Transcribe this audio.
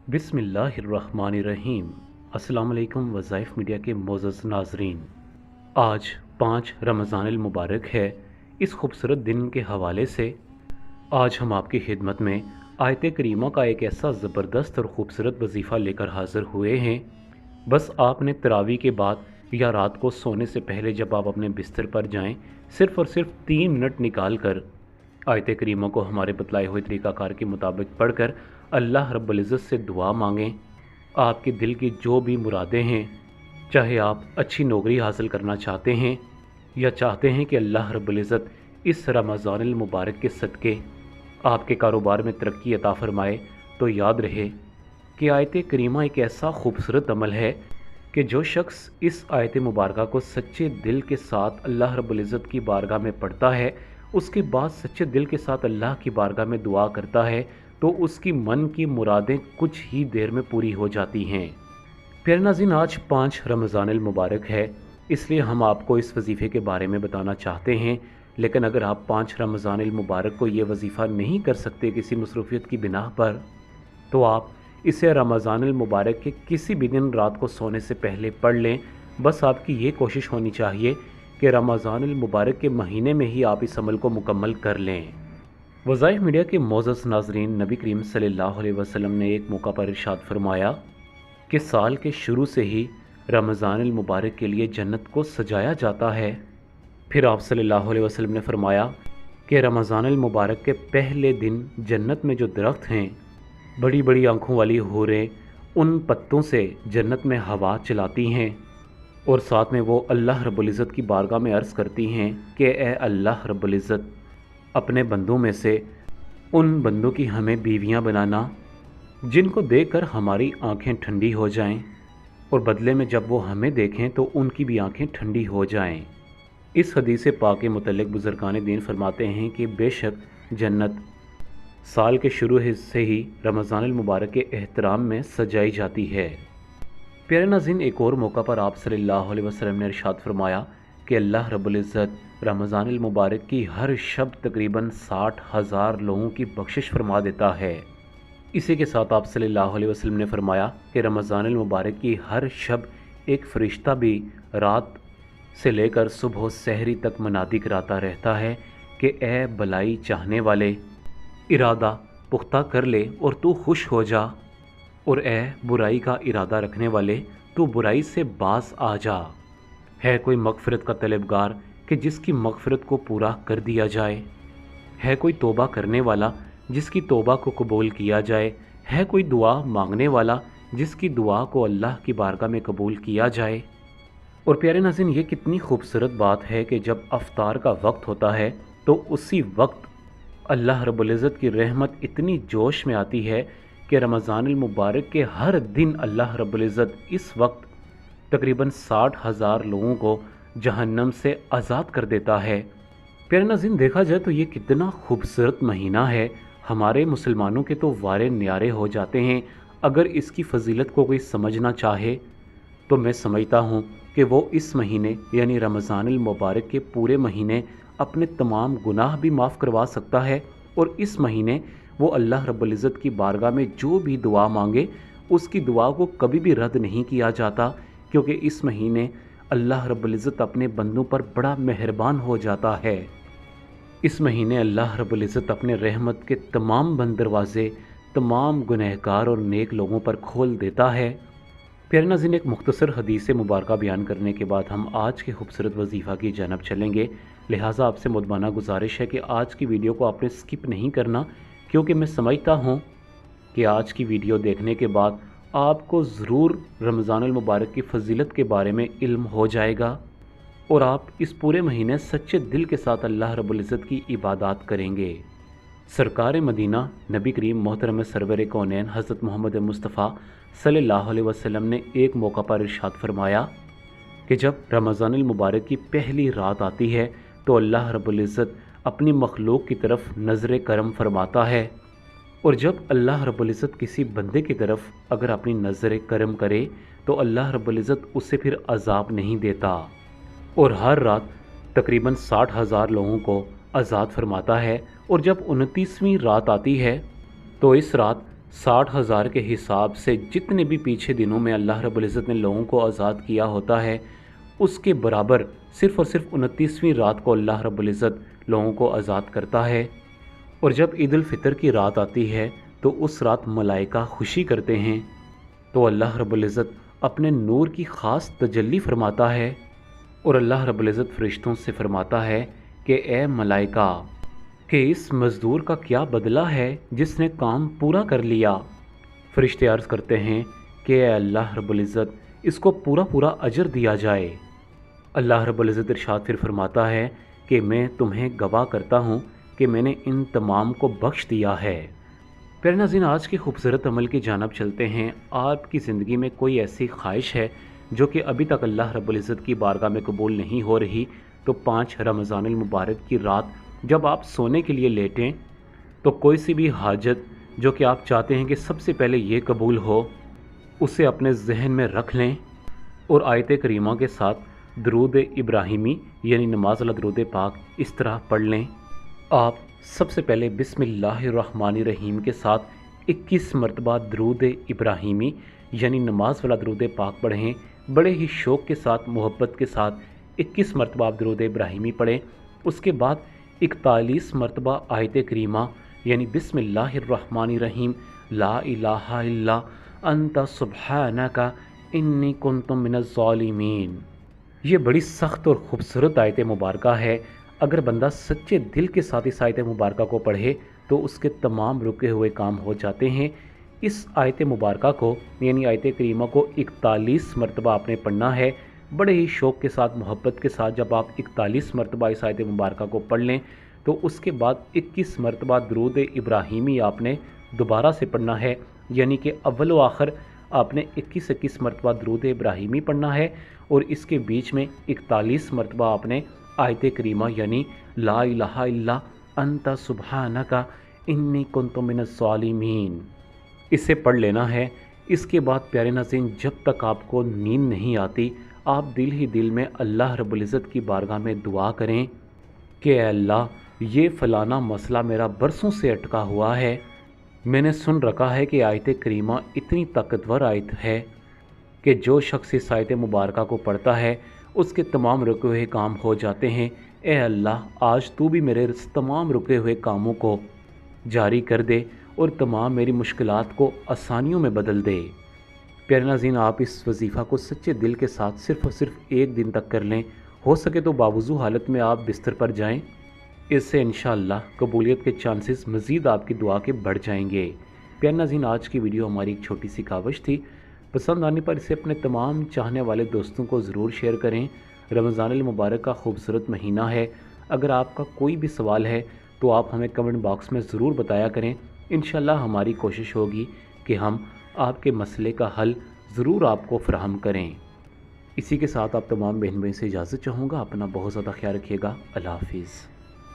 बिस्मिल्लाहिर्रहमानिर्रहीम। अस्सलाम वालेकुम वज़ाइफ मीडिया के मोअज़्ज़ज़ नाज़रीन। आज 5 रमज़ानुल मुबारक है। इस खूबसूरत दिन के हवाले से आज हम आपकी खिदमत में आयत करीमा का एक ऐसा ज़बरदस्त और ख़ूबसूरत वजीफ़ा लेकर हाज़िर हुए हैं। बस आपने तरावी के बाद या रात को सोने से पहले जब आप अपने बिस्तर पर जाएं, सिर्फ़ और सिर्फ 3 मिनट निकाल कर आयत करीमा को हमारे बतलाए हुए तरीक़ाकार के मुताबिक पढ़कर अल्लाह रब्बुल इज़्ज़त से दुआ मांगें। आपके दिल की जो भी मुरादें हैं, चाहे आप अच्छी नौकरी हासिल करना चाहते हैं या चाहते हैं कि अल्लाह रब्बुल इज़्ज़त इस रमज़ानुल मुबारक के सदक़े आपके कारोबार में तरक्की अता फ़रमाए, तो याद रहे कि आयत करीमा एक ऐसा खूबसूरत अमल है कि जो शख्स इस आयत मुबारका को सच्चे दिल के साथ अल्लाह रब्बुल इज़्ज़त की बारगाह में पढ़ता है, उसके बाद सच्चे दिल के साथ अल्लाह की बारगाह में दुआ करता है, तो उसकी मन की मुरादें कुछ ही देर में पूरी हो जाती हैं। प्यारे नाज़रीन, आज 5 रमज़ानुल मुबारक है, इसलिए हम आपको इस वजीफ़े के बारे में बताना चाहते हैं। लेकिन अगर आप 5 रमज़ानुल मुबारक को ये वजीफ़ा नहीं कर सकते किसी मसरूफ़ियत की बिना पर, तो आप इसे रमज़ानुल मुबारक के किसी भी दिन रात को सोने से पहले पढ़ लें। बस आपकी ये कोशिश होनी चाहिए कि रमज़ानुल मुबारक के महीने में ही आप इस अमल को मुकम्मल कर लें। वज़ाइफ मीडिया के मोअज़्ज़ज़ नाज़रीन, नबी करीम सल्लल्लाहु अलैहि वसल्लम ने एक मौका पर इरशाद फरमाया कि साल के शुरू से ही रमज़ानुल मुबारक के लिए जन्नत को सजाया जाता है। फिर आप सल्लल्लाहु अलैहि वसल्लम ने फरमाया कि रमज़ानुल मुबारक के पहले दिन जन्नत में जो दरख्त हैं, बड़ी बड़ी आँखों वाली हूरें उन पत्तों से जन्नत में हवा चलाती हैं और साथ में वो अल्लाह रब्बुल इज़्ज़त की बारगाह में अर्ज़ करती हैं कि ए अल्लाह रब्बुल इज़्ज़त, अपने बंदों में से उन बंदों की हमें बीवियां बनाना जिनको देखकर हमारी आंखें ठंडी हो जाएं, और बदले में जब वो हमें देखें तो उनकी भी आंखें ठंडी हो जाएं। इस हदीस पाक के मुतल्लिक़ बुज़ुर्गान दीन फरमाते हैं कि बेशक जन्नत साल के शुरू से ही रमज़ानुल मुबारक के एहतराम में सजाई जाती है। प्यारे नाज़रीन, एक और मौका पर आप सल्लल्लाहु अलैहि वसल्लम ने इरशाद फरमाया कि अल्लाह रब्बुल इज़्ज़त रमज़ानुल मुबारक की हर शब तकरीबन 60,000 लोगों की बख्शिश फरमा देता है। इसी के साथ आप सल्लल्लाहु अलैहि वसल्लम ने फरमाया कि रमज़ानुल मुबारक की हर शब एक फ़रिश्ता भी रात से लेकर सुबह सहरी तक मनादी कराता रहता है कि ए भलाई चाहने वाले, इरादा पुख्ता कर ले और तू खुश हो जा, और ए बुराई का इरादा रखने वाले, तू बुराई से बाज आ जा। है कोई मग़फ़िरत का तलबगार कि जिसकी मग़फ़िरत को पूरा कर दिया जाए? है कोई तौबा करने वाला जिसकी तौबा को कबूल किया जाए? है कोई दुआ मांगने वाला जिसकी दुआ को अल्लाह की बारगाह में कबूल किया जाए? और प्यारे नाज़रीन, ये कितनी खूबसूरत बात है कि जब अफ्तार का वक्त होता है तो उसी वक्त अल्लाह रब्बुल इज़्ज़त की रहमत इतनी जोश में आती है कि रमज़ानुल मुबारक के हर दिन अल्लाह रब्बुल इज़्ज़त इस वक्त तकरीबन 60,000 लोगों को जहन्नम से आज़ाद कर देता है। प्यारे नाज़रीन, देखा जाए तो ये कितना खूबसूरत महीना है। हमारे मुसलमानों के तो वारे न्यारे हो जाते हैं। अगर इसकी फ़जीलत को कोई समझना चाहे तो मैं समझता हूँ कि वो इस महीने यानी रमज़ानुल मुबारक के पूरे महीने अपने तमाम गुनाह भी माफ़ करवा सकता है, और इस महीने वो अल्लाह रब्बुल इज़्ज़त की बारगाह में जो भी दुआ मांगे उसकी दुआ को कभी भी रद्द नहीं किया जाता, क्योंकि इस महीने अल्लाह रब्बुल इज़्ज़त अपने बंदों पर बड़ा मेहरबान हो जाता है। इस महीने अल्लाह रब्बुल इज़्ज़त अपने रहमत के तमाम बंद दरवाज़े तमाम गुनहगार और नेक लोगों पर खोल देता है। प्यारे नाज़रीन, एक मुख्तसर हदीस मुबारका बयान करने के बाद हम आज के खूबसूरत वजीफ़ा की जानब चलेंगे। लिहाजा आपसे मुदबाना गुजारिश है कि आज की वीडियो को आपने स्किप नहीं करना, क्योंकि मैं समझता हूँ कि आज की वीडियो देखने के बाद आपको ज़रूर रमज़ानुल मुबारक की फ़जीलत के बारे में इल्म हो जाएगा और आप इस पूरे महीने सच्चे दिल के साथ अल्लाह रब्बुल इज़्ज़त की इबादत करेंगे। सरकार मदीना नबी करीम मोहतरम सरवर कौनैन हज़रत मोहम्मद मुस्तफ़ा सल्लल्लाहु अलैहि वसल्लम ने एक मौका पर इरशाद फरमाया कि जब रमज़ानुल मुबारक की पहली रात आती है तो अल्लाह रब्बुल इज़्ज़त अपनी मखलूक की तरफ नज़र करम फरमाता है, और जब अल्लाह रब्बुल इज़्ज़त किसी बंदे की तरफ अगर अपनी नज़र करम करे तो अल्लाह रब्बुल इज़्ज़त उसे फिर अज़ाब नहीं देता, और हर रात तकरीबन 60,000 लोगों को आज़ाद फरमाता है। और जब 29वीं रात आती है तो इस रात 60,000 के हिसाब से जितने भी पीछे दिनों में अल्लाह रब्बुल इज़्ज़त ने लोगों को आज़ाद किया होता है, उसके बराबर सिर्फ़ और सिर्फ 29वीं रात को अल्लाह रब्बुल इज़्ज़त लोगों को आज़ाद करता है। और जब ईद उल फ़ितर की रात आती है तो उस रात मलाइका खुशी करते हैं, तो अल्लाह रब्बुल इज़्ज़त अपने नूर की ख़ास तजल्ली फरमाता है और अल्लाह रब्बुल इज़्ज़त फ़रिश्तों से फरमाता है कि ए मलाइका, कि इस मज़दूर का क्या बदला है जिसने काम पूरा कर लिया। फ़रिश्ते अर्ज़ करते हैं कि ए अल्लाह रब्बुल इज़्ज़त, इसको पूरा पूरा अजर दिया जाए। अल्लाह रब्बुल इज़्ज़त इरशाद फिर फरमाता है कि मैं तुम्हें गवाह करता हूँ कि मैंने इन तमाम को बख्श दिया है। प्यारे नाज़रीन, आज के खूबसूरत अमल की जानिब चलते हैं। आपकी ज़िंदगी में कोई ऐसी ख्वाहिश है जो कि अभी तक अल्लाह रब्बुल इज़्ज़त की बारगाह में कबूल नहीं हो रही, तो 5 रमज़ानुल मुबारक की रात जब आप सोने के लिए लेटें तो कोई सी भी हाजत जो कि आप चाहते हैं कि सबसे पहले ये कबूल हो, उसे अपने जहन में रख लें और आयत करीमा के साथ दरूद इब्राहिमी यानी नमाज वाला दरूद पाक इस तरह पढ़ लें। आप सबसे पहले बिस्मिल्लाहिर्रहमानिर्रहीम के साथ 21 मरतबा दरूद इब्राहिमी यानी नमाज वाला दरूद पाक पढ़ें। बड़े ही शौक़ के साथ, मोहब्बत के साथ 21 मरतबा आप दरूद इब्राहिमी पढ़ें। उसके बाद 41 मरतबा आयत करीमा यानी बिस्मिल्लाहिर्रहमानिर्रहीम ला इलाहा इल्ला अंता सुब्हानका इन्नी कुन्तु मिनज़ ज़ालिमीन। ये बड़ी सख्त और ख़ूबसूरत आयत मुबारक है। अगर बंदा सच्चे दिल के साथ इस आयत मुबारक को पढ़े तो उसके तमाम रुके हुए काम हो जाते हैं। इस आयत मुबारक को यानी आयत करीमा को 41 मरतबा आपने पढ़ना है। बड़े ही शौक़ के साथ, मोहब्बत के साथ जब आप 41 मरतबा इस आयत मुबारक को पढ़ लें तो उसके बाद 21 मरतबा दरूद इब्राहिमी आपने दोबारा से पढ़ना है, यानी कि अव्वल व आखिर आपने 21 मरतबा दरूद इब्राहिमी पढ़ना है और इसके बीच में 41 मरतबा आपने आयत करीमा यानी ला इलाहा इल्ला अंता सुब्हानका इन्नी कुन्तु मिनज़ ज़ालिमीन इसे पढ़ लेना है। इसके बाद प्यारे नाज़रीन, जब तक आपको नींद नहीं आती, आप दिल ही दिल में अल्लाह रब्बुल इज़्ज़त की बारगाह में दुआ करें कि अल्लाह, ये फ़लाना मसला मेरा बरसों से अटका हुआ है। मैंने सुन रखा है कि आयत करीमा इतनी ताकतवर आयत है कि जो शख्स इस आयत मुबारक को पढ़ता है उसके तमाम रुके हुए काम हो जाते हैं। ए अल्लाह, आज तू भी मेरे तमाम रुके हुए कामों को जारी कर दे और तमाम मेरी मुश्किलात को आसानियों में बदल दे। प्यारे नाज़रीन, आप इस वजीफ़ा को सच्चे दिल के साथ सिर्फ़ और सिर्फ 1 दिन तक कर लें। हो सके तो बावुज़ू हालत में आप बिस्तर पर जाएं। इससे इंशाअल्लाह कबूलियत के चांसेस मज़ीद आपकी दुआ के बढ़ जाएंगे। प्यारे नाज़रीन, आज की वीडियो हमारी एक छोटी सी काविश थी। पसंद आने पर इसे अपने तमाम चाहने वाले दोस्तों को ज़रूर शेयर करें। रमज़ानुल मुबारक का खूबसूरत महीना है। अगर आपका कोई भी सवाल है तो आप हमें कमेंट बॉक्स में ज़रूर बताया करें। इंशाअल्लाह हमारी कोशिश होगी कि हम आपके मसले का हल ज़रूर आपको फ़राहम करें। इसी के साथ आप तमाम बहन भाई से इजाज़त चाहूँगा। अपना बहुत ज़्यादा ख्याल रखिएगा। अल्लाह हाफ़िज़।